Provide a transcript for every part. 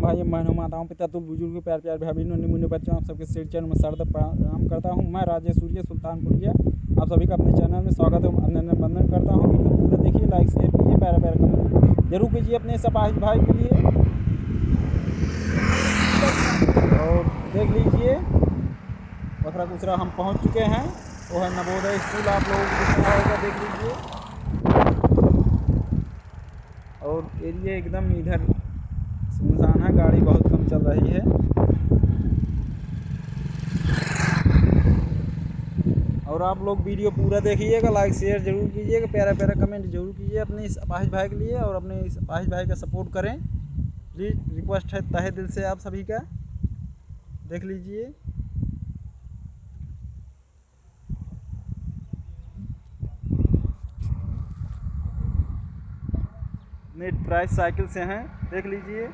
भाई बहनों माताओं पिता तुल बुजुर्ग प्यार प्यार भाई बहनों निमुन्ने बच्चों आप सबके सिर चरण में सरदर प्रणाम करता हूँ। मैं राजेश सूर्य सुल्तानपुरिया आप सभी का अपने चैनल में स्वागत है, अभिनंदन वंदन करता हूँ। वीडियो पूरा देखिए, लाइक शेयर कीजिए, प्यारा प्यारा कमेंट जरूर कीजिए अपने सपाही भाई के लिए। और देख लीजिए बखरा कुचरा हम पहुँच चुके हैं, वो है नवोदय स्कूल, आप लोगों को दिख रहा होगा, देख लीजिए। और एरिया एकदम इधर सुनसान है, गाड़ी बहुत कम चल रही है। और आप लोग वीडियो पूरा देखिएगा, लाइक शेयर जरूर कीजिएगा, प्यारा प्यारा कमेंट जरूर कीजिए अपने इस अपाहिज भाई के लिए, और अपने इस अपाहिज भाई का सपोर्ट करें, प्लीज़ रिक्वेस्ट है तहे दिल से आप सभी का। देख लीजिए नेट प्राइस साइकिल से हैं, देख लीजिए।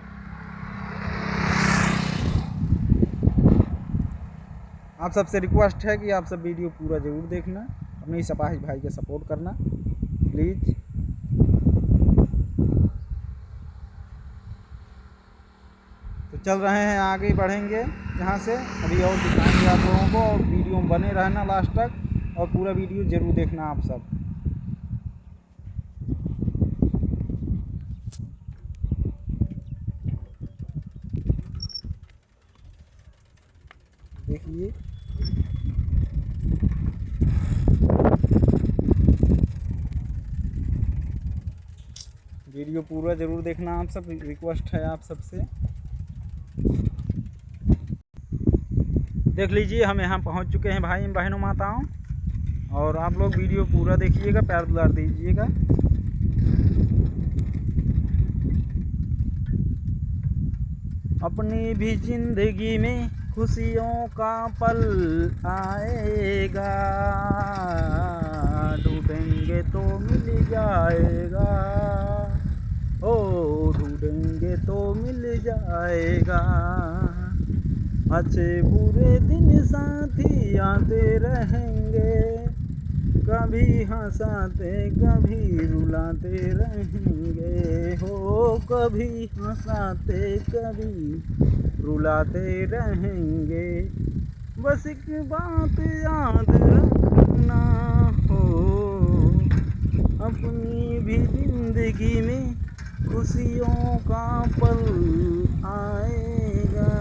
आप सबसे रिक्वेस्ट है कि आप सब वीडियो पूरा ज़रूर देखना, अपने इस अपाहिज भाई का सपोर्ट करना प्लीज़। तो चल रहे हैं, आगे बढ़ेंगे यहाँ से, अभी और दिखाएंगे आप लोगों को, और वीडियो में बने रहना लास्ट तक, और पूरा वीडियो ज़रूर देखना आप सब। देखिए वीडियो पूरा ज़रूर देखना आप सब, रिक्वेस्ट है आप सबसे। देख लीजिए हम यहाँ पहुँच चुके हैं भाई बहनों माताओं, और आप लोग वीडियो पूरा देखिएगा, प्यार दुलार दीजिएगा। अपनी भी जिंदगी में खुशियों का पल आएगा, ढूंढेंगे तो मिल जाएगा, ओ ढूंढेंगे तो मिल जाएगा। अच्छे बुरे दिन साथी आते रहेंगे, कभी हंसाते कभी रुलाते रहेंगे, हो कभी हंसाते कभी रुलाते रहेंगे। बस एक बात याद रखना हो, अपनी भी जिंदगी में खुशियों का पल आएगा,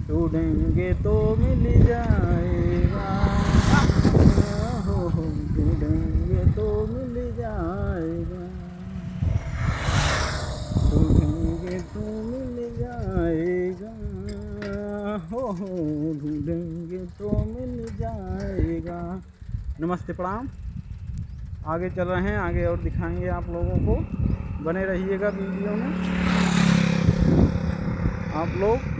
ढूंढेंगे तो मिल जाएगा, ढूंढेंगे तो मिल जाएगा, ढूंढेंगे तो मिल जाएगा, हो ढूंढेंगे तो मिल जाएगा। नमस्ते प्रणाम, आगे चल रहे हैं, आगे और दिखाएंगे आप लोगों को, बने रहिएगा वीडियो में आप लोग।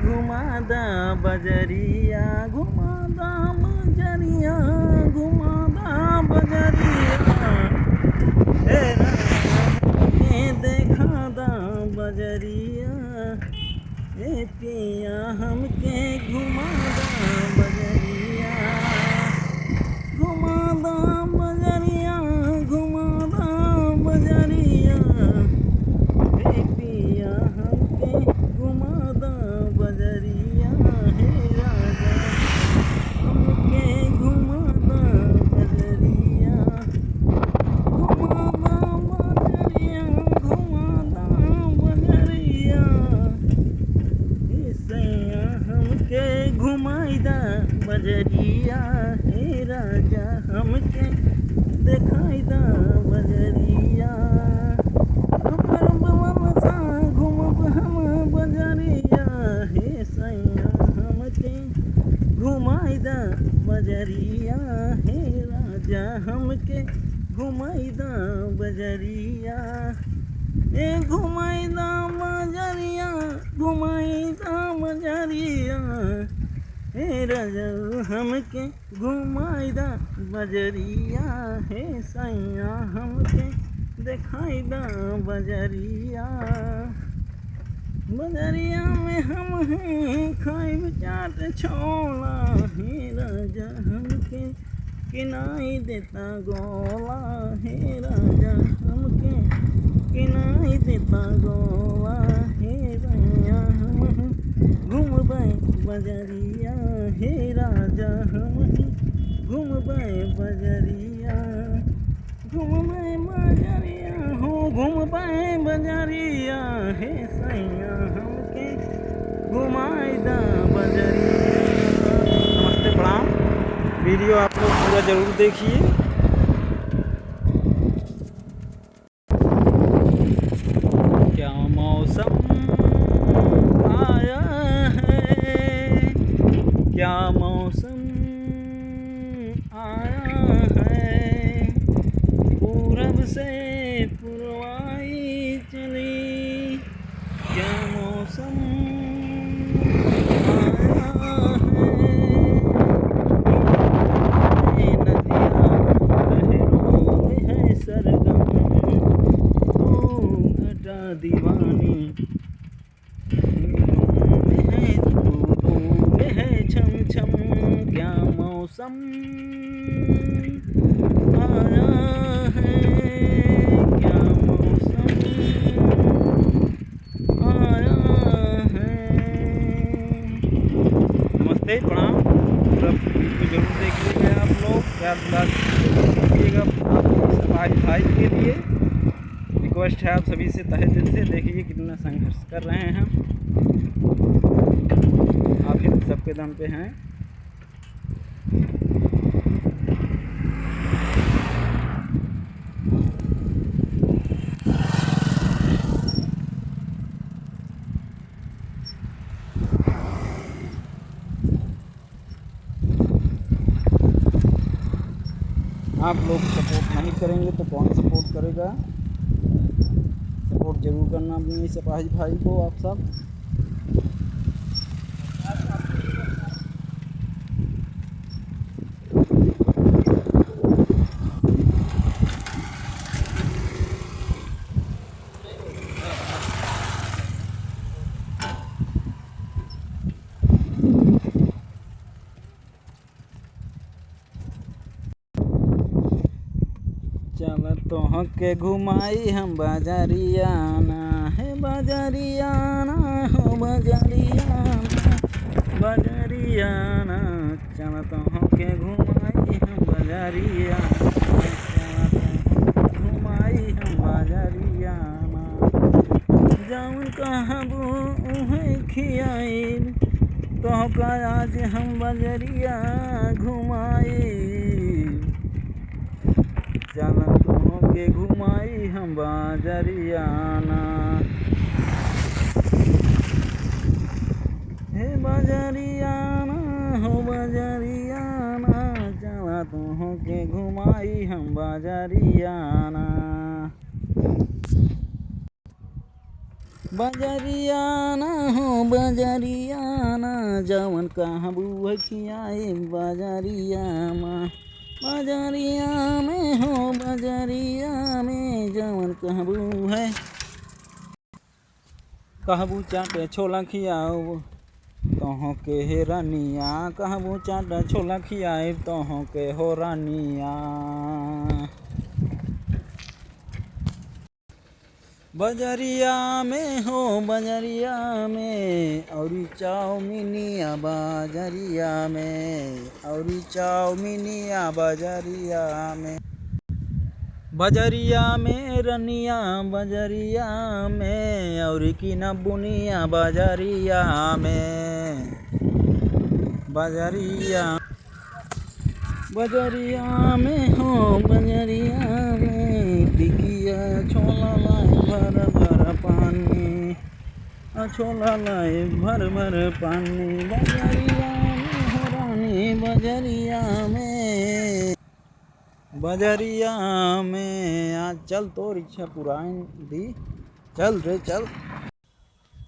घुमादा बजरिया, घुमादा बजरिया, घुमादा बजरिया, देखादा बजरिया, ए पिया हमके घुमादा बजरिया, घुमादा बजरिया, घुमादा बजरिया, ए पिया हमके घुमादा बजरिया, हे राजा हमके घुमादा बजरिया, घुमादा बजरिया, घुमादा बजरिया, हमके घुमाई बजरिया हे राजा हमके दिखाई दा बजरिया घूमब हम बजरिया हे सैया हमके घुमाई दा बजरिया हे राजा हमके घुमाई दा बजरिया ए घुमाई दा बजरिया घुमाई दा बजरिया हे राजा हमके घुमाई दा बजरिया हे सैया हमके दिखाई दा बजरिया बजरिया में हम हैं खाइब चाट छोला हे राजा हमके किनाई देता गोला हे राजा हमके किनाई देता गोला हे राजा हम घूमबै बजरिया हे राजा हम घूमबै बजरिया घूमबै बजरिया हो घूमबै बजरिया हे सैया हमके घुमाई दा बजरिया। नमस्ते प्रणाम। वीडियो आप लोग पूरा ज़रूर देखिए। क्या मौसम आया है, क्या मौसम आया है, पूरब से पुरवाई चली, क्या मौसम दीवानी है तू है छम छम, क्या मौसम आया है, क्या मौसम आया है। नमस्ते प्रणाम। पूरा वीडियो जरूर देखिएगा आप लोग, प्यार दुलार दीजिएगा भाई के लिए। रिक्वेस्ट है आप सभी से तहे दिल से। देखिए कितना संघर्ष कर रहे हैं हम, आप ही सबके दम पे हैं। आप लोग सपोर्ट नहीं करेंगे तो कौन सपोर्ट करेगा। सपोर्ट जरूर करना अपने सिपाही भाई को आप सब। चल तोह के घुमाई हम बाजारियाना है, बाजारियाना हो बाजारियाना, बाजारियाना चल तोह के घुमाई हम बाजारियाना, घुमाई हम बाजारियाना, जाऊन कहबू उहें खियाई, तोह का आज हम बजरिया घुमाई, चल तोह के घुमाई हम बाजरियाना, हे बाजरियाना हो बाजरियाना, चल तोह के घुमाई हम बाजरियाना, बाजरियाना हो बाजरियाना, जवन कहबू खियाए बाजरिया में, बाजरिया में हो बाजरिया में, जवन कहबू है कहबू चाट छोला खियाओ तोह के हे रानिया, कहबू चाट छोला खियाए तोह के हो रानिया, बजरिया में हो बजरिया में, औरी चाउमीनिया बजरिया में, औरी चाउमीनिया बजरिया में, बजरिया में रनिया बजरिया में, और की न बुनिया बजरिया में, बजरिया बजरिया में हो बजरिया में टिकिया छोला लाए भर भर पानी छोला लाए भर भर पानी बजरिया में हो रानी बजरिया में आज चल तो रिक्शा पुरान दी चल रे चल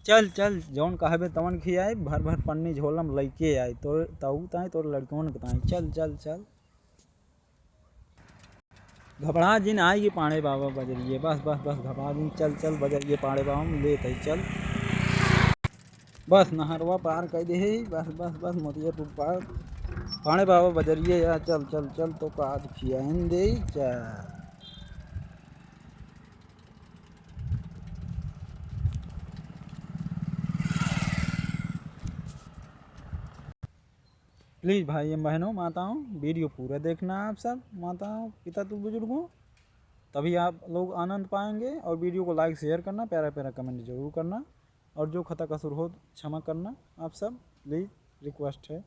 चल चल जौन कहबे तवन खियाए भर भर पन्नी झोलम लइके आई तोर ताऊ ताई तोर लड़कों के ताई चल चल चल घबरा जिन आएगी पाड़े बाबा बजरिए बस बस बस घबरा जिन चल चल बजरिए पाड़े बाबा में ले तई चल बस नहरवा पार कर दे बस बस बस मोतियापुर पार पाड़े बाबा बजरिए या चल चल चल तो काज खियान दे चल प्लीज़ भाई बहनों माताओं वीडियो पूरा देखना आप सब माताओं पिता तो बुजुर्गों तभी आप लोग आनंद पाएंगे और वीडियो को लाइक शेयर करना प्यारा प्यारा कमेंट जरूर करना और जो खता कसुर हो क्षमा करना आप सब प्लीज़ रिक्वेस्ट है।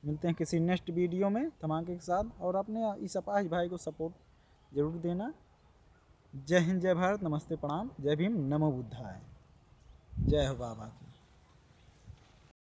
मिलते हैं किसी नेक्स्ट वीडियो में धमाके के साथ और अपने इस अपाहिज भाई को सपोर्ट जरूर देना। जय हिंद जय भारत नमस्ते प्रणाम जय भीम नमो बुद्धाय जय हो बाबा की।